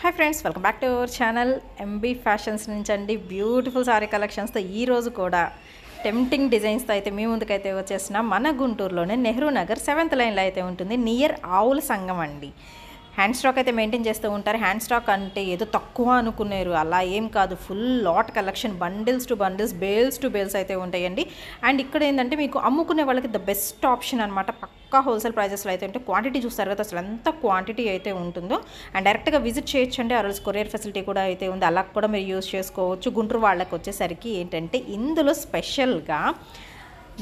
Hi friends, welcome back to our channel MB fashions నుంచి అండి. Beautiful sorry కలెక్షన్స్తో ఈరోజు కూడా టెంప్టింగ్ డిజైన్స్తో అయితే మీ ముందుకైతే వచ్చేసిన మన గుంటూరులోనే నెహ్రూ నగర్ 7th లైన్లో అయితే ఉంటుంది. నియర్ ఆవుల సంఘం అండి. హ్యాండ్ స్టాక్ అయితే మెయింటైన్ చేస్తూ ఉంటారు. హ్యాండ్ స్టాక్ అంటే ఏదో తక్కువ అనుకున్నారు, అలా ఏం కాదు. Full lot collection, bundles to bundles, bales to bales అయితే ఉంటాయండి. అండ్ ఇక్కడ ఏంటంటే మీకు అమ్ముకునే వాళ్ళకి ద బెస్ట్ ఆప్షన్ అనమాట. పక్కా హోల్సేల్ ప్రైజెస్లో అయితే ఉంటే క్వాంటిటీ చూస్తారు కదా, అసలు ఎంత క్వాంటిటీ అయితే ఉంటుందో. అండ్ డైరెక్ట్గా విజిట్ చేయొచ్చు అండి. ఆ రోజు కొరియర్ ఫెసిలిటీ కూడా అయితే ఉంది, అలా కూడా మీరు యూజ్ చేసుకోవచ్చు. గుంటూరు వాళ్ళకి వచ్చేసరికి ఏంటంటే ఇందులో స్పెషల్గా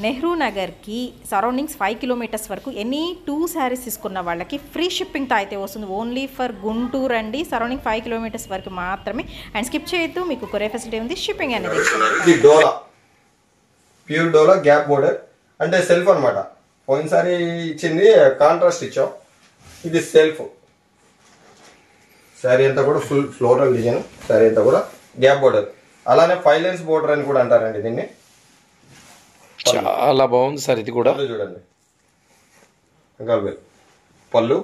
నెహ్రూ నగర్కి సరౌండింగ్స్ 5 కిలోమీటర్స్ వరకు ఎనీ 2 శారీస్ తీసుకున్న వాళ్ళకి ఫ్రీ షిప్పింగ్తో అయితే వస్తుంది. ఓన్లీ ఫర్ గుంటూరు అండి, సరౌండింగ్ 5 కిలోమీటర్స్ వరకు మాత్రమే. అండ్ స్కిప్ చేయొద్దు, మీకు కొరియర్ ఫెసిలిటీ ఉంది, షిప్పింగ్ అనేది. ఇది డోలా, ప్యూర్ డోలా గ్యాప్ బోర్డర్ అంటే సెల్ఫ్ అనమాట. పోయినసారి ఇచ్చింది కాంట్రాస్ట్ ఇచ్చాం, ఇది సెల్ఫ్. శారీ అంతా కూడా ఫుల్ ఫ్లోరల్ డిజైన్, శారీ అంతా కూడా గ్యాప్ బోర్డర్. అలానే 5 లైన్స్ బోర్డర్ అని కూడా అంటారండి దీన్ని. చాలా బాగుంది సార్. ఇది కూడా చూడండి, పళ్ళు,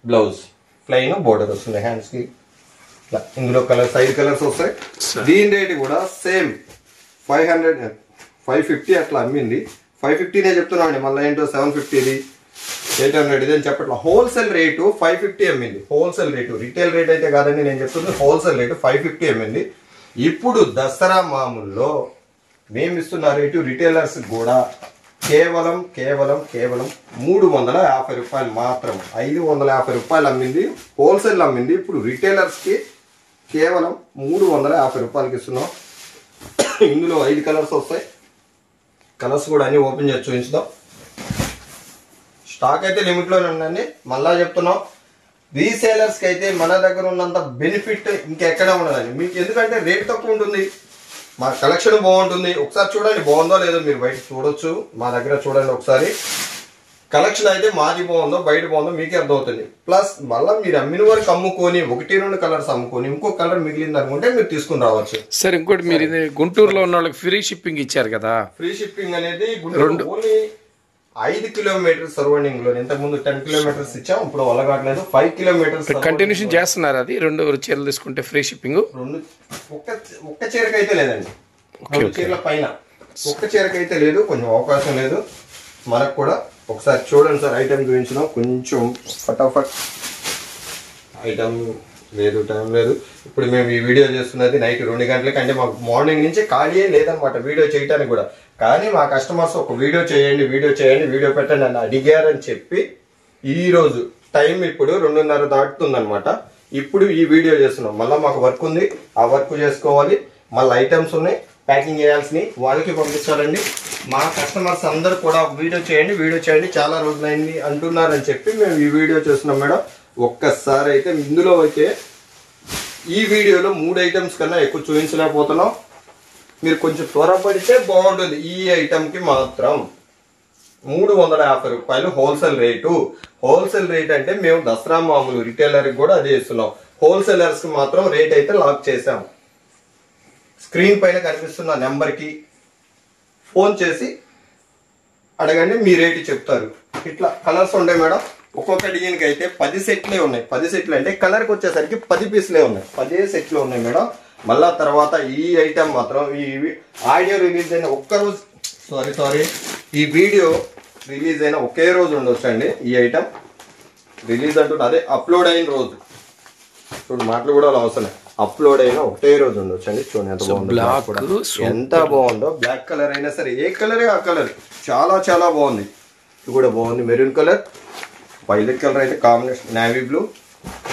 బ్లౌజ్ ప్లెయిన్, బోర్డర్ వస్తుంది హ్యాండ్స్ కి. ఇందులో కలర్, సైడ్ కలర్స్ వస్తాయి. దీని రేట్ కూడా సేమ్ 500 550 అట్లా అమ్మింది. 550నే చెప్తున్నామండి, మళ్ళీ ఏంటో 750 ఇది 800 ఇది అని చెప్పట్లా. హోల్సేల్ రేటు 550 అమ్మింది. హోల్సేల్ రేటు, రిటైల్ రేట్ అయితే కాదండి నేను చెప్తుంది. హోల్సేల్ రేటు 550 అమ్మింది. ఇప్పుడు దసరా మామూల్లో మేము ఇస్తున్న రేటు రిటైలర్స్ కూడా కేవలం 350 రూపాయలు మాత్రం. 550 రూపాయలు అమ్మింది, హోల్సేల్ అమ్మింది. ఇప్పుడు రిటైలర్స్కి కేవలం 350 రూపాయలకి ఇస్తున్నాం. ఇందులో 5 కలర్స్ వస్తాయి. కలర్స్ కూడా అన్ని ఓపెన్ చేసి చూపించుదాం. స్టాక్ అయితే లిమిట్లోనే ఉందండి. మళ్ళా చెప్తున్నాం, రీసేలర్స్కి అయితే మన దగ్గర ఉన్నంత బెనిఫిట్ ఇంకెక్కడ ఉండదండి మీకు. ఎందుకంటే రేట్ తక్కువ ఉంటుంది, మా కలెక్షన్ బాగుంటుంది. ఒకసారి చూడండి, బాగుందో లేదో మీరు బయట చూడొచ్చు. మా దగ్గర చూడండి ఒకసారి. కలెక్షన్ అయితే మాది బాగుందో బయట బాగుందో మీకే అర్థమవుతుంది. ప్లస్ మళ్ళీ మీరు అమ్మిన వరకు అమ్ముకొని 1-2 కలర్స్ అమ్ముకొని ఇంకో కలర్ మిగిలింది అనుకుంటే మీరు తీసుకుని రావచ్చు. సార్ ఇంకోటి, మీరు ఇది గుంటూరులో ఉన్న వాళ్ళకి ఫ్రీ షిప్పింగ్ ఇచ్చారు కదా. ఫ్రీ షిప్పింగ్ అనేది గుంటూరు ఓన్లీ 5 కిలోమీటర్స్ సరౌండింగ్ లో. ఇంతకు ముందు 10 కిలోమీటర్స్ ఇచ్చాం, ఇప్పుడు వల్ల కావట్లేదు. 5 కిలోమీటర్స్ కంటిన్యూషన్ చేస్తున్నారు. అది 2 చీరలు తీసుకుంటే ఫ్రీ షిప్పింగ్. ఒక్క చీరకైతే లేదండి, 2 చీరల పైన. ఒక్క చీరకైతే లేదు, కొంచెం అవకాశం లేదు మనకు కూడా. ఒకసారి చూడండి సార్, ఐటమ్ చూపించినాం కొంచెం ఫటాఫట్. ఐటమ్ లేదు, టైం లేదు. ఇప్పుడు మేము ఈ వీడియో చేస్తున్నది నైట్ 2 గంటలకి. అంటే మాకు మార్నింగ్ నుంచి ఖాళీయే లేదనమాట వీడియో చేయడానికి కూడా. కానీ మా కస్టమర్స్ ఒక వీడియో చేయండి, వీడియో పెట్టండి అని అడిగారని చెప్పి ఈరోజు టైం ఇప్పుడు 2:30 దాటుతుందనమాట. ఇప్పుడు ఈ వీడియో చేస్తున్నాం. మళ్ళీ మాకు వర్క్ ఉంది, ఆ వర్క్ చేసుకోవాలి. మళ్ళీ ఐటమ్స్ ఉన్నాయి, ప్యాకింగ్ చేయాల్సినవి వాళ్ళకి పంపించాలండి. మా కస్టమర్స్ అందరూ కూడా వీడియో చేయండి చాలా రోజులైంది అంటున్నారని చెప్పి మేము ఈ వీడియో చేస్తున్నాం మేడం. ఒక్కసారి అయితే ఇందులో అయితే ఈ వీడియోలో 3 ఐటమ్స్ కన్నా ఎక్కువ చూపించలేకపోతున్నాం. మీరు కొంచెం త్వరపడితే బాగుంటుంది. ఈ ఐటమ్కి మాత్రం 350 రూపాయలు హోల్సేల్ రేటు. హోల్సేల్ రేట్ అంటే మేము దసరా మామూలు రిటైలర్కి కూడా అదే ఇస్తున్నాం. హోల్సేలర్స్కి మాత్రం రేట్ అయితే లాక్ చేసాం. స్క్రీన్ పైన కనిపిస్తున్న నెంబర్కి ఫోన్ చేసి అడగండి, మీ రేటు చెప్తారు. ఇట్లా కలర్స్ ఉంటాయి మేడం. ఒక్కొక్క డిజైన్కి అయితే 10 సెట్లే ఉన్నాయి. 10 సెట్లు అంటే కలర్కి వచ్చేసరికి 10 పీసులే ఉన్నాయి. 10 సెట్లు ఉన్నాయి మేడం. మళ్ళా తర్వాత ఈ ఐటమ్ మాత్రం ఈ ఆడియో రిలీజ్ అయిన ఒక్కరోజు, సారీ ఈ వీడియో రిలీజ్ అయిన ఒకే రోజు ఉండొచ్చు అండి. ఈ ఐటమ్ రిలీజ్ అంటున్నా, అదే అప్లోడ్ అయిన రోజు. చూడు మాటలు కూడా అవసరం, అప్లోడ్ అయినా ఒకటే రోజు ఉండొచ్చు అండి. చూడండి ఎంత బాగుందో, ఎంత బాగుందో. బ్లాక్ కలర్ అయినా సరే, ఏ కలరే ఆ కలర్ చాలా బాగుంది. ఇది కూడా బాగుంది. మెరూన్ కలర్, వైలెట్ కలర్ అయితే combination, navy blue,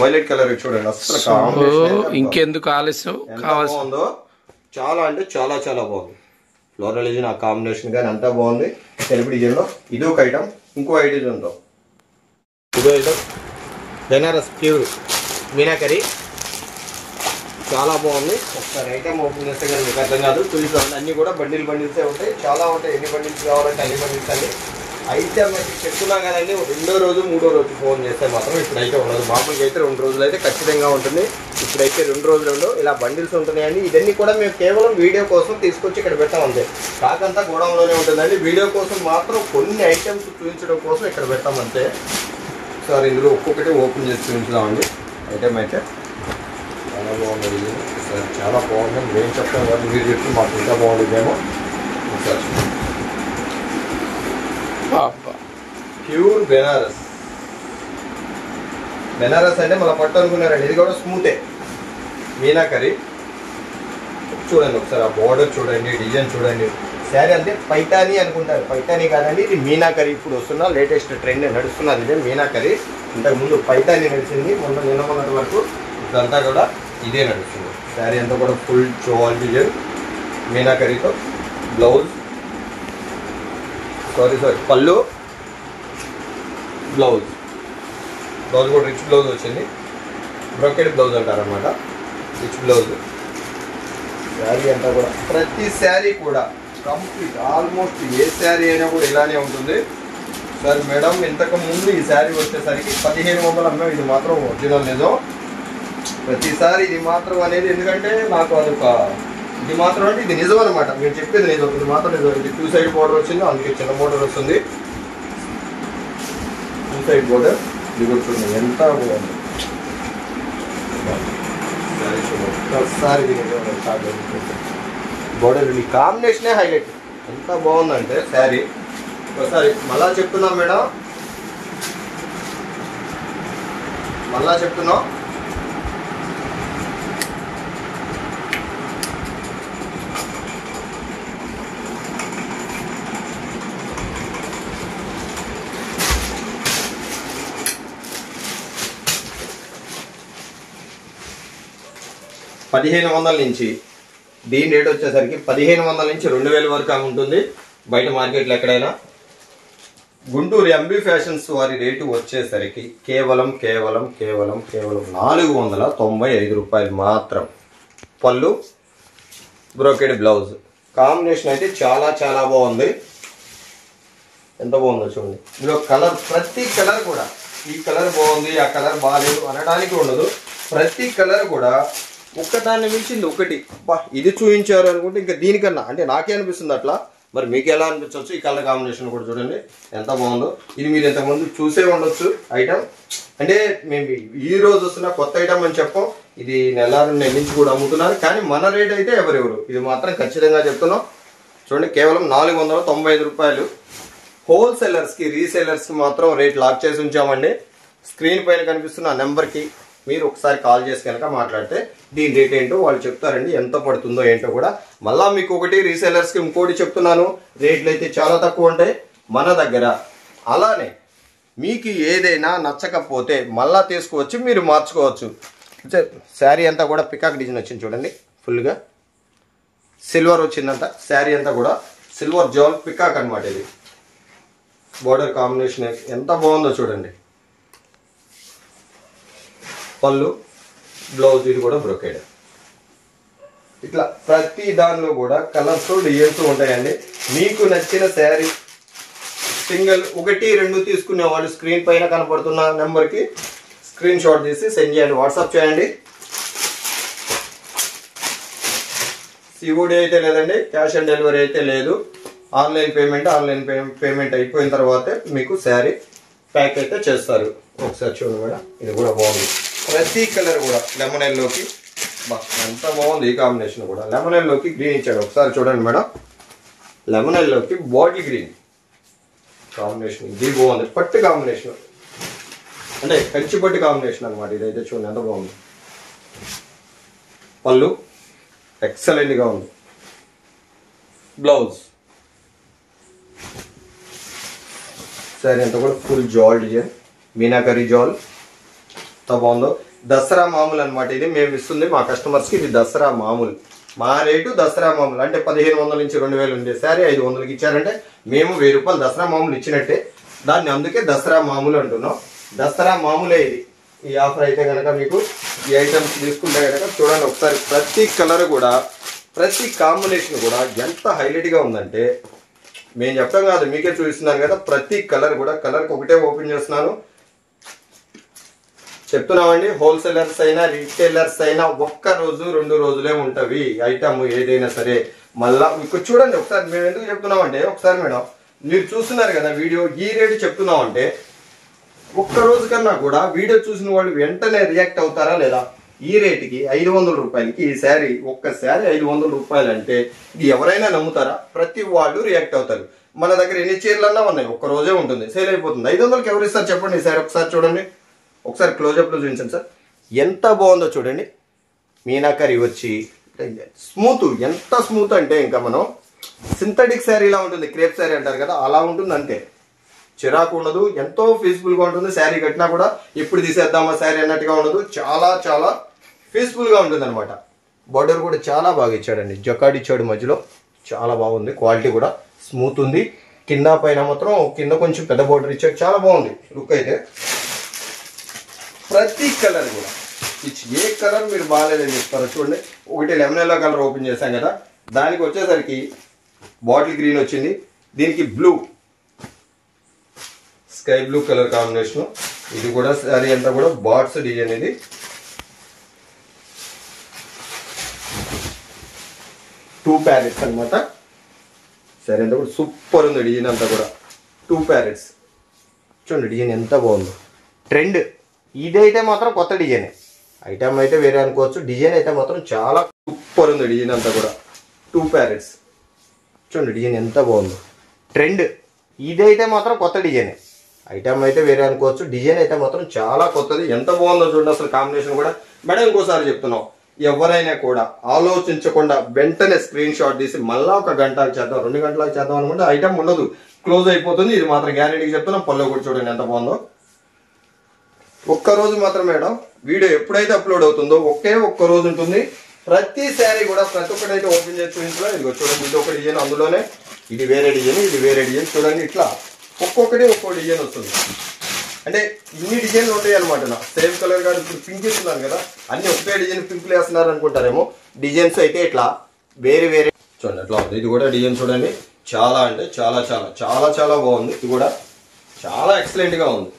violet colour చూడండి. అసలు కాంబినేషన్ ఇంకెందుకు ఆలస్యం, బాగుందో. చాలా అంటే చాలా బాగుంది. ఫ్లోరల్ డిజైన్ ఆ కాంబినేషన్ కానీ అంతా బాగుంది. తెలుపు డిజైన్ లో ఇది ఒక ఐటమ్. ఇంకో ఐటమ్ లో ఇదో ఐటమ్ బెనారస్ ప్యూర్ మీనాకరి, చాలా బాగుంది. ఒకసారి ఐటమ్ ఓపెన్ చేస్తే కానీ మీకు అర్థం కాదు. చూసుకోండి, అన్ని కూడా బండిల్సే ఉంటాయి, చాలా ఉంటాయి. ఎన్ని బండిల్స్ కావాలంటే అన్ని బండిల్స్ అండి. ఐటమ్ అయితే చెప్తున్నాం కదండి, 2వ రోజు 3వ రోజు ఫోన్ చేస్తే మాత్రం ఇప్పుడైతే ఉండదు. మామూలుగా అయితే 2 రోజులు అయితే ఖచ్చితంగా ఉంటుంది. ఇప్పుడైతే 2 రోజులు ఇలా బండిల్స్ ఉంటున్నాయండి. ఇవన్నీ కూడా మేము కేవలం వీడియో కోసం తీసుకొచ్చి ఇక్కడ పెట్టాం అంతే. కాకంతా గోడౌన్లోనే ఉంటుందండి. వీడియో కోసం మాత్రం కొన్ని ఐటమ్స్ చూపించడం కోసం ఇక్కడ పెట్టాం అంతే. సార్ ఇందులో ఒక్కొక్కటి ఓపెన్ చేసి చూపించుదామండి. ఐటమ్ అయితే చాలా బాగుంది. సార్ చాలా బాగుంది. మేము చెప్తాం కదా, మీరు చెప్తే మాకు ఇంకా బాగుంటుందేమో. ఒకసారి ప్యూర్ బెనారస్. బెనారస్ అంటే మళ్ళీ పట్టు అనుకున్నారండి, ఇది కూడా స్మూతే మీనాకరీ. చూడండి ఒకసారి ఆ బార్డర్ చూడండి, డిజైన్ చూడండి. శారీ అంటే పైతానీ అనుకుంటారు, పైతానీ కాదండి, ఇది మీనాకరీ. ఇప్పుడు వస్తున్న లేటెస్ట్ ట్రెండ్ నడుస్తున్నది ఇదే మీనాకరీ. ఇంతకుముందు పైతానీ నడిచింది, మొన్నటి వరకు ఇదంతా కూడా ఇదే నడుస్తుంది. శారీ అంతా కూడా ఫుల్ చోల్ డిజైన్ మీనాకరీతో. బ్లౌజ్ పళ్ళు, బ్లౌజ్ కూడా రిచ్ బ్లౌజ్ వచ్చింది. బ్రోకెడ్ బ్లౌజ్ అంటారనమాట, రిచ్ బ్లౌజ్. శారీ అంతా కూడా ప్రతి శారీ కూడా కంప్లీట్ ఆల్మోస్ట్ ఏ శారీ అయినా కూడా ఇలానే ఉంటుంది. సార్ మేడం ఇంతకు ముందు ఈ శారీ వచ్చేసరికి 1500 అమ్మాం. ఇది మాత్రం ఒరిజినల్ నిజం. ప్రతిసారి ఇది మాత్రం అనేది, ఎందుకంటే నాకు అదొక ఇది మాత్రం అంటే ఇది నిజం అనమాట. మీరు చెప్పేది నిజం, ఇది మాత్రం నిజం. ఇది 2 సైడ్ బోర్డర్ వచ్చింది, అందుకే చిన్న బోర్డర్ వస్తుంది. 2 సైడ్ బోర్డర్ ఇది కూర్చుంది. ఎంత బాగుంది ఒకసారి బోర్డర్. ఈ కాంబినేషనే హైలైట్. ఎంత బాగుందంటే శారీ. ఒకసారి మళ్ళా చెప్తున్నాం మేడం, మళ్ళా చెప్తున్నాం. $1500 నుంచి దీని రేట్ వచ్చేసరికి 1500 నుంచి 2000 వరకు ఉంటుంది బయట మార్కెట్లో ఎక్కడైనా. గుంటూరు ఎంబీ ఫ్యాషన్స్ వారి రేటు వచ్చేసరికి కేవలం 495 రూపాయలు మాత్రం. పళ్ళు, బ్రోకెడ్ బ్లౌజ్. కాంబినేషన్ అయితే చాలా చాలా బాగుంది. ఎంత బాగుందో చూడండి. ఇందులో కలర్, ప్రతి కలర్ కూడా ఈ కలర్ బాగుంది, ఆ కలర్ బాగాలేదు అనడానికి ఉండదు. ప్రతి కలర్ కూడా ఒక్కదాన్ని మించింది ఒకటి. ఇది చూపించారు అనుకుంటే ఇంకా దీనికన్నా, అంటే నాకే అనిపిస్తుంది అట్లా. మరి మీకు ఎలా అనిపించవచ్చు? ఈ కలర్ కాంబినేషన్ కూడా చూడండి ఎంత బాగుందో. ఇది మీరు ఇంతకుముందు చూసే ఉండొచ్చు ఐటమ్. అంటే మేము ఈ రోజు వస్తున్న కొత్త ఐటమ్ అని చెప్పం. ఇది నెలారు నుంచి కూడా అమ్ముతున్నారు, కానీ మన రేట్ అయితే ఎవరెవరు ఇది మాత్రం ఖచ్చితంగా చెప్తున్నాం. చూడండి, కేవలం 495 రూపాయలు. హోల్సేలర్స్కి, రీసేలర్స్కి మాత్రం రేట్ లాక్ చేసి ఉంచామండి. స్క్రీన్ పైన కనిపిస్తున్న నెంబర్కి మీరు ఒకసారి కాల్ చేసి కనుక మాట్లాడితే దీని రేట్ ఏంటో వాళ్ళు చెప్తారండి, ఎంత పడుతుందో ఏంటో కూడా. మళ్ళీ మీకు ఒకటి, రీసేలర్స్కి ఇంకోటి చెప్తున్నాను, రేట్లు అయితే చాలా తక్కువ ఉంటాయి మన దగ్గర. అలానే మీకు ఏదైనా నచ్చకపోతే మళ్ళీ తీసుకోవచ్చు, మీరు మార్చుకోవచ్చు. శారీ అంతా కూడా పికాక్ డిజైన్ వచ్చింది చూడండి, ఫుల్గా సిల్వర్ వచ్చిందంట. శారీ అంతా కూడా సిల్వర్ జాల్ పికాక్ అనమాట. ఇది బోర్డర్ కాంబినేషన్ ఎంత బాగుందో చూడండి. పళ్ళు, బ్లౌజ్ ఇది కూడా బ్రోకెడ్. ఇట్లా ప్రతి దానిలో కూడా కలర్స్, డిజైన్స్ ఉంటాయండి. మీకు నచ్చిన శారీ సింగిల్ 1, 2 తీసుకునే వాళ్ళు స్క్రీన్ పైన కనపడుతున్న నెంబర్కి స్క్రీన్ షాట్ తీసి సెండ్ చేయండి, వాట్సాప్ చేయండి. సిఓడి అయితే లేదండి, క్యాష్ ఆన్ డెలివరీ అయితే లేదు. ఆన్లైన్ పేమెంట్ అయిపోయిన తర్వాతే మీకు శారీ ప్యాక్ అయితే చేస్తారు. ఒకసారి చూడండి మేడం, ఇది కూడా బాగుంది. ప్రతి కలర్ కూడా లెమన్ ఎల్లోకి ఎంత బాగుంది. ఈ కాంబినేషన్ కూడా లెమన్ ఎల్లోకి గ్రీన్ ఇచ్చాడు. ఒకసారి చూడండి మేడం, లెమన్ ఎల్లోకి బాటిల్ గ్రీన్ కాంబినేషన్. ఇది బాగుంది, పట్టు కాంబినేషన్ అంటే కంచి పట్టు కాంబినేషన్ అనమాట. ఇదైతే చూడండి ఎంత బాగుంది. పళ్ళు ఎక్సలెంట్గా ఉంది. బ్లౌజ్, శారీ అంతా కూడా ఫుల్ జాల్ డిజైన్, మీనాకరీ జాల్. ఎంత బాగుందో. దసరా మామూలు అనమాట. ఇది మేము ఇస్తుంది మా కస్టమర్స్కి. ఇది దసరా మామూలు. మా రేటు దసరా మామూలు. అంటే 1500 నుంచి 2000 ఉండే శారీ 500కి ఇచ్చారంటే మేము 1000 రూపాయలు దసరా మామూలు ఇచ్చినట్టే. దాన్ని అందుకే దసరా మామూలు అంటున్నాం. దసరా మామూలే ఇది. ఈ ఆఫర్ అయితే కనుక మీకు ఈ ఐటమ్స్ తీసుకుంటే కనుక చూడండి ఒకసారి. ప్రతి కలర్ కూడా, ప్రతి కాంబినేషన్ కూడా ఎంత హైలైట్గా ఉందంటే మేము చెప్తాం కాదు, మీకే చూపిస్తున్నాను కదా. ప్రతి కలర్ కూడా, కలర్కి ఒకటే ఓపెన్ చేస్తున్నాను చెప్తున్నామండి. హోల్సేలర్స్ అయినా రీటైలర్స్ అయినా 1 రోజు 2 రోజులే ఉంటవి ఐటమ్ ఏదైనా సరే. మళ్ళా మీకు చూడండి ఒకసారి. మేము ఎందుకు చెప్తున్నామంటే, ఒకసారి మేడం మీరు చూస్తున్నారు కదా వీడియో, ఈ రేటు చెప్తున్నామంటే ఒక్క రోజు కన్నా కూడా వీడియో చూసిన వాళ్ళు వెంటనే రియాక్ట్ అవుతారా లేదా? ఈ రేటుకి 500 రూపాయలకి ఈ శారీ, ఒక్క శారీ 500 రూపాయలు అంటే ఇది ఎవరైనా నమ్ముతారా? ప్రతి వాళ్ళు రియాక్ట్ అవుతారు. మన దగ్గర ఎన్ని చీరలన్నా ఉన్నాయి, ఒక్క రోజే ఉంటుంది, సేల్ అయిపోతుంది. 500కి ఎవరు ఇస్తారు చెప్పండి? ఈ శారీ ఒకసారి చూడండి, ఒకసారి క్లోజప్లో చూపించండి సార్. ఎంత బాగుందో చూడండి. మీనాకరి వచ్చి స్మూత్, ఎంత స్మూత్ అంటే ఇంకా మనం సింథటిక్ శారీ ఇలా ఉంటుంది, క్రేప్ శారీ అంటారు కదా, అలా ఉంటుంది. అంతే, చిరాకు ఉండదు, ఎంతో పీస్ఫుల్గా ఉంటుంది. శారీ కట్టినా కూడా ఎప్పుడు తీసేద్దామా శారీ అన్నట్టుగా ఉండదు, చాలా చాలా పీస్ఫుల్గా ఉంటుంది అనమాట. బార్డర్ కూడా చాలా బాగా ఇచ్చాడండి, జకాడ్ ఇచ్చాడు మధ్యలో, చాలా బాగుంది. క్వాలిటీ కూడా స్మూత్ ఉంది. కింద పైన మాత్రం కింద కొంచెం పెద్ద బార్డర్ ఇచ్చాడు, చాలా బాగుంది లుక్ అయితే. ప్రతి కలర్ కూడా ఏ కలర్ మీరు బాగాలేదని చెప్తారో చూడండి. ఒకటి లెమన్ ఎల్లో కలర్ ఓపెన్ చేశాం కదా, దానికి వచ్చేసరికి బాటిల్ గ్రీన్ వచ్చింది, దీనికి blue, sky blue colour combination. ఇది కూడా సారీ అంతా కూడా బాట్స్ డిజైన్, ఇది 2 ప్యారెట్స్ అనమాట. సరే అంతా కూడా సూపర్ ఉంది డిజైన్ అంతా కూడా. 2 ప్యారెట్స్ చూడండి, డిజైన్ ఎంత బాగుందో. ట్రెండ్ ఇదైతే మాత్రం కొత్త డిజైన్, ఐటమ్ అయితే వేరే అనుకోవచ్చు, డిజైన్ అయితే మాత్రం చాలా సూపర్ ఉంది డిజైన్ అంతా కూడా. 2 ప్యారెట్స్ చూడండి, డిజైన్ ఎంత బాగుందో. ట్రెండ్ ఇదైతే మాత్రం కొత్త డిజైన్, ఐటమ్ అయితే వేరే అనుకోవచ్చు, డిజైన్ అయితే మాత్రం చాలా కొత్తది. ఎంత బాగుందో చూడండి అసలు కాంబినేషన్ కూడా. మేడం ఇంకోసారి చెప్తున్నాం, ఎవరైనా కూడా ఆలోచించకుండా వెంటనే స్క్రీన్ షాట్ తీసి మళ్ళా 1 గంటకు చేద్దాం, 2 గంటలకు చేద్దాం అనుకుంటే ఐటమ్ ఉండదు, క్లోజ్ అయిపోతుంది. ఇది మాత్రం గ్యారెంటీకి చెప్తున్నాం. పళ్ళు కూడా చూడండి ఎంత బాగుందో. ఒక్క రోజు మాత్రం మేడం, వీడియో ఎప్పుడైతే అప్లోడ్ అవుతుందో ఒక్క రోజు ఉంటుంది. ప్రతి శారీ కూడా ప్రతి ఒక్కటి ఓపెన్ చేసి చూపించలో. ఇదిగో చూడండి, ఇది ఒక డిజైన్, అందులోనే ఇది వేరే డిజైన్, ఇది వేరే డిజైన్. చూడండి ఇట్లా ఒక్కొక్కటి ఒక్కో డిజైన్ వస్తుంది. అంటే ఇన్ని డిజైన్లు ఉంటాయి అనమాట. నా సేమ్ కలర్ కాదు, ఇప్పుడు పింక్ ఇస్తున్నాను కదా, అన్ని ఒకే డిజైన్ పింక్లు వేస్తున్నారు అనుకుంటారేమో. డిజైన్స్ అయితే ఇట్లా వేరే వేరే చూడండి ఎట్లా ఉంది. ఇది కూడా డిజైన్ చూడండి, చాలా అంటే చాలా చాలా చాలా చాలా బాగుంది. ఇది కూడా చాలా ఎక్సలెంట్ గా ఉంది.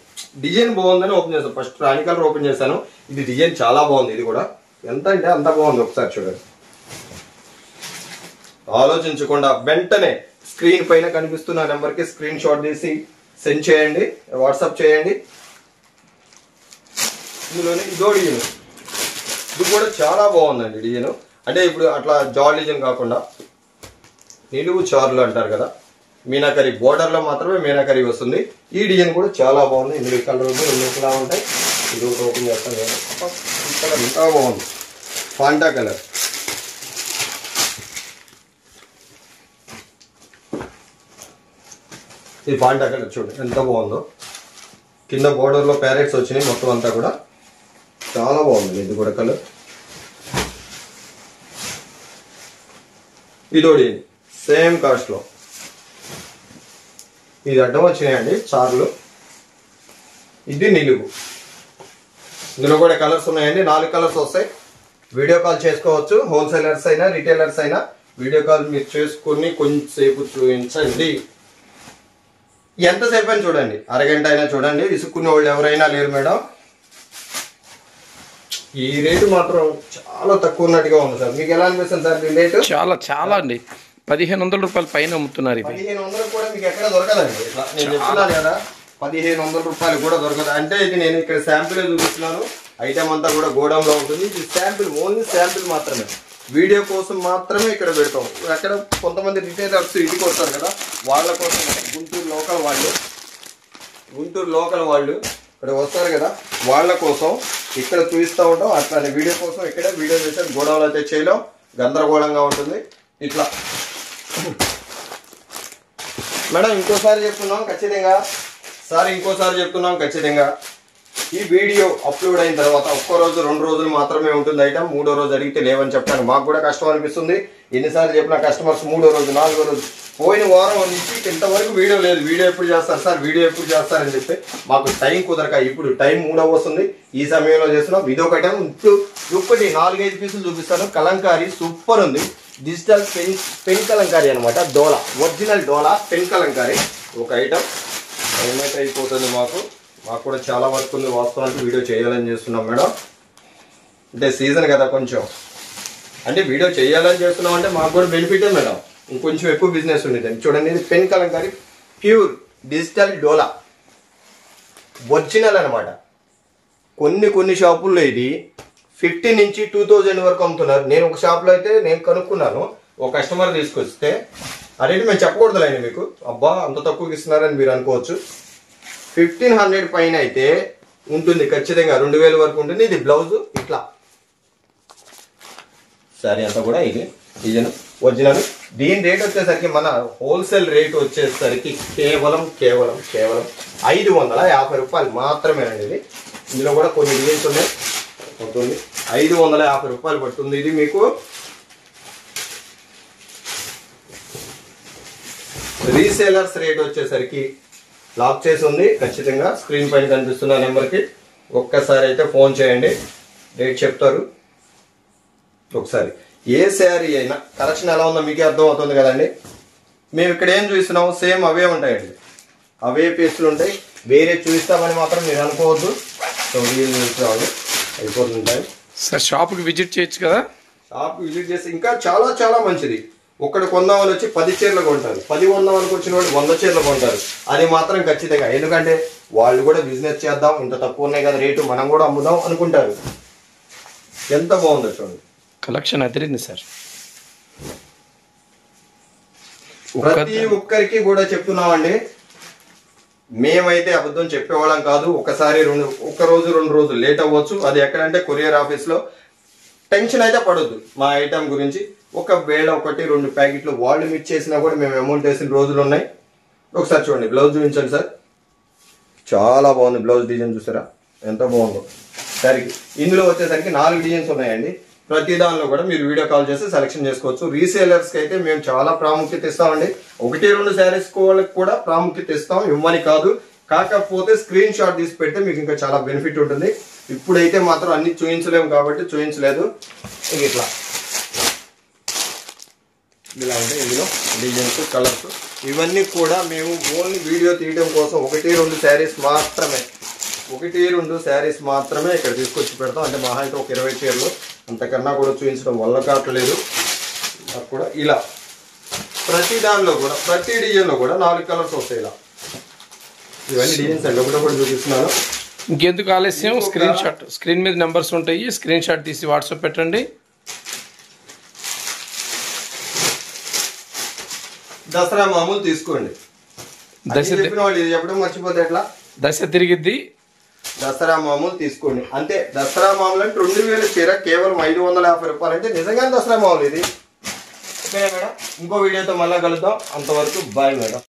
డిజైన్ బాగుందని ఓపెన్ చేస్తాను. ఫస్ట్ రాణి కలర్ ఓపెన్ చేశాను, ఇది డిజైన్ చాలా బాగుంది. ఇది కూడా ఎంత అంటే అంత బాగుంది. ఒకసారి చూడండి, ఆలోచించకుండా వెంటనే స్క్రీన్ పైన కనిపిస్తున్న నెంబర్కి స్క్రీన్ షాట్ తీసి సెండ్ చేయండి, వాట్సాప్ చేయండి. ఇందులోనే ఇదో డిజైన్, ఇది కూడా చాలా బాగుందండి డిజైన్. అంటే ఇప్పుడు అట్లా జాల్ డిజైన్ కాకుండా నిలువు చారులు అంటారు కదా, మీనాకరి బోర్డర్లో మాత్రమే మీనాకరి వస్తుంది. ఈ డిజైన్ కూడా చాలా బాగుంది. ఇందులో కలర్ ఉంది, ఇలా ఉంటాయి. ఇది ఒకటి ఓపెన్ చేస్తాను కదా, ఈ కలర్ ఇంకా బాగుంది, ఫాంటా కలర్. ఈ ఫాంటా కలర్ చూడండి ఎంత బాగుందో. కింద బోర్డర్లో ప్యారెట్స్ వచ్చినాయి మొత్తం అంతా కూడా, చాలా బాగుంది. ఇది కూడా కలర్. ఇదోడి సేమ్ కాస్ట్లో, ఇది అడ్డం వచ్చినాయండి చార్లు, ఇది నిలువు. ఇందులో కూడా కలర్స్ ఉన్నాయండి, 4 కలర్స్ వస్తాయి. వీడియో కాల్ చేసుకోవచ్చు, హోల్సేలర్స్ అయినా రిటైలర్స్ అయినా వీడియో కాల్ మీరు చేసుకుని కొంచెంసేపు చూపించండి. ఎంతసేపు అని చూడండి, అరగంట అయినా చూడండి, విసుక్కునే వాళ్ళు ఎవరైనా లేరు మేడం. ఈ రేటు మాత్రం చాలా తక్కువ ఉన్నట్టుగా ఉంది సార్. మీకు ఎలా అనిపిస్తుంది సార్ ఈ రేటు? చాలా చాలా అండి, 1500 రూపాయల పైన అమ్ముతున్నారు. 1500 కూడా మీకు ఎక్కడ దొరకదండి. ఇట్లా నేను చెప్తున్నాను కదా, 1500 రూపాయలు కూడా దొరకదు. అంటే ఇది నేను ఇక్కడ శాంపిల్ చూపిస్తున్నాను, ఐటమ్ అంతా కూడా గోడౌన్ లో ఉంటుంది. ఇది శాంపిల్, ఓన్లీ శాంపిల్ మాత్రమే, వీడియో కోసం మాత్రమే ఇక్కడ పెడతాం. అక్కడ కొంతమంది రిటైలర్స్ ఇంటికి వస్తారు కదా, వాళ్ళ కోసం, గుంటూరు లోకల్ వాళ్ళు ఇక్కడ వస్తారు కదా, వాళ్ళ కోసం ఇక్కడ చూపిస్తూ ఉంటాం. అట్లానే వీడియో కోసం ఇక్కడ వీడియో చేసే గోడౌన్లో అయితే చేయలేం, గందరగోళంగా ఉంటుంది. ఇట్లా మేడం ఇంకోసారి చెప్తున్నాం ఖచ్చితంగా సార్, ఇంకోసారి చెప్తున్నాం ఖచ్చితంగా, ఈ వీడియో అప్లోడ్ అయిన తర్వాత 1 రోజు 2 రోజులు మాత్రమే ఉంటుంది ఐటమ్. 3వ రోజు అడిగితే లేవని చెప్తాను, మాకు కూడా కష్టం అనిపిస్తుంది. ఎన్నిసార్లు చెప్పిన కస్టమర్స్ 3వ రోజు 4వ రోజు, పోయిన వారం నుంచి ఇంతవరకు వీడియో లేదు, వీడియో ఎప్పుడు చేస్తారు సార్, వీడియో ఎప్పుడు చేస్తారని చెప్పి మాకు టైం కుదరక ఇప్పుడు టైం 3వ వస్తుంది, ఈ సమయంలో చేస్తున్నాం. ఇదొక టైం. ఇప్పుడు ఒక్కటి 4-5 పీసులు చూపిస్తాను. కలంకారీ సూపర్ ఉంది, డిజిటల్ పెన్ కలంకారీ అనమాట, డోలా, ఒరిజినల్ డోలా పెన్ కలంకారీ ఒక ఐటమ్. ఏమైతే అయిపోతుంది, మాకు కూడా చాలా వర్క్ ఉంది. వాస్తవానికి వీడియో చేయాలని చేస్తున్నాం మేడం, అంటే సీజన్ కదా కొంచెం, అంటే వీడియో చేయాలని చేస్తున్నాం అంటే మాకు కూడా బెనిఫిటే మేడం, ఇంకొంచెం ఎక్కువ బిజినెస్ ఉండేది. చూడండి, ఇది పెన్ కలంకారీ ప్యూర్ డిజిటల్ డోలా, ఒరిజినల్ అనమాట. కొన్ని షాపుల్లో ఇది 15 నుంచి 2000 వరకు అమ్ముతున్నారు. నేను ఒక షాప్లో అయితే నేను కనుక్కున్నాను, ఒక కస్టమర్ తీసుకొస్తే అదేంటి మేము చెప్పకూడదులేండి మీకు, అబ్బా అంత తక్కువకి ఇస్తున్నారని మీరు అనుకోవచ్చు. 1500 పైన అయితే ఉంటుంది ఖచ్చితంగా, 2000 వరకు ఉంటుంది. ఇది బ్లౌజ్ ఇట్లా, సారీ అంతా కూడా ఇది డిజైన్ ఒరిజినల్. దీని రేట్ వచ్చేసరికి మన హోల్సేల్ రేట్ వచ్చేసరికి కేవలం 550 రూపాయలు మాత్రమేనండి. ఇది ఇందులో కూడా కొన్ని డిజైన్స్ ఉన్నాయి, అవుతుంది 550 రూపాయలు పడుతుంది. ఇది మీకు రీసేలర్స్ రేట్ వచ్చేసరికి లాక్ చేసి ఉంది. ఖచ్చితంగా స్క్రీన్ పైన కనిపిస్తున్న నెంబర్కి ఒక్కసారి అయితే ఫోన్ చేయండి, రేట్ చెప్తారు. ఒకసారి ఏ శారీ అయినా కలెక్షన్ ఎలా ఉందో మీకే అర్థం అవుతుంది కదండి. మేము ఇక్కడ ఏం చూస్తున్నాము, సేమ్ అవే ఉంటాయండి, అవే పీసులు ఉంటాయి. వేరే చూపిస్తామని మాత్రం మీరు అనుకోవద్దు. సో వీళ్ళు రావాలి అయిపోతుంటాయి. సార్ షాప్కి విజిట్ చేయొచ్చు కదా. షాప్ విజిట్ చేస్తే ఇంకా చాలా చాలా మంచిది. ఒక్కడు కొందామని వచ్చి 10 చీరలు కొంటారు, 10 కొందామనికి వచ్చిన వాళ్ళు 100 చీరలు కొంటారు. అది మాత్రం ఖచ్చితంగా, ఎందుకంటే వాళ్ళు కూడా బిజినెస్ చేద్దాం, ఇంత తక్కువ ఉన్నాయి కదా రేటు, మనం కూడా అమ్ముదాం అనుకుంటారు. ఎంత బాగుందో చూడండి, కలెక్షన్ అదిరింది సార్. ప్రతి ఒక్కరికి కూడా చెప్తున్నామండి, మేమైతే అబద్ధం చెప్పేవాళ్ళం కాదు. ఒక రోజు 2 రోజులు లేట్ అవ్వచ్చు. అది ఎక్కడంటే కొరియర్ ఆఫీస్లో. టెన్షన్ అయితే పడొద్దు మా ఐటమ్ గురించి. ఒకవేళ 1-2 ప్యాకెట్లు వాళ్ళు మిస్ చేసినా కూడా మేము అమౌంట్ వేసిన రోజులు ఉన్నాయి. ఒకసారి చూడండి, బ్లౌజ్ చూపించండి సార్. చాలా బాగుంది బ్లౌజ్ డిజైన్, చూసారా ఎంత బాగుందో. సరికి ఇందులో వచ్చేసరికి 4 డిజైన్స్ ఉన్నాయండి. ప్రతి దానిలో కూడా మీరు వీడియో కాల్ చేసి సెలెక్షన్ చేసుకోవచ్చు. రీసేలర్స్కి అయితే మేము చాలా ప్రాముఖ్యత ఇస్తామండి. 1-2 శారీస్ వాళ్ళకి కూడా ప్రాముఖ్యత ఇస్తాం, ఇవ్వని కాదు. కాకపోతే స్క్రీన్ షాట్ తీసి పెడితే మీకు ఇంకా చాలా బెనిఫిట్ ఉంటుంది. ఇప్పుడైతే మాత్రం అన్ని చూపించలేము కాబట్టి చూపించలేదు. ఇట్లా ఇలా ఉంటాయి ఇందులో డిజైన్స్, కలర్స్. ఇవన్నీ కూడా మేము ఓన్లీ వీడియో తీయడం కోసం 1-2 శారీస్ మాత్రమే ఇక్కడ తీసుకొచ్చి పెడతాం. అంటే మహా అయితే ఒక 20 చీరలు, అంతకన్నా కూడా చూపించడం వల్ల కావట్లేదు. కూడా ఇలా ప్రతి దానిలో కూడా ప్రతి డిజైన్లో కూడా 4 కలర్స్ వస్తాయి. ఇలా ఇవన్నీ డిజైన్స్ అండి, ఒకటి చూపిస్తున్నాను. ఇంకెందుకు ఆలస్యం, స్క్రీన్ మీద నెంబర్స్ ఉంటాయి, స్క్రీన్ షాట్ తీసి వాట్సాప్ పెట్టండి. దసరా మామూలు తీసుకోండి. చెప్పిన వాళ్ళు ఇది చెప్పడం మర్చిపోతే ఎట్లా, దశ తిరిగిద్ది. దసరా మామూలు తీసుకోండి అంతే. దసరా మామూలు అంటే 2000 చీర కేవలం 550 రూపాయలు అంటే నిజంగానే దసరా మామూలు ఇది. ఓకే మేడం, ఇంకో వీడియోతో మళ్ళీ కలుద్దాం. అంతవరకు బాయ్ మేడం.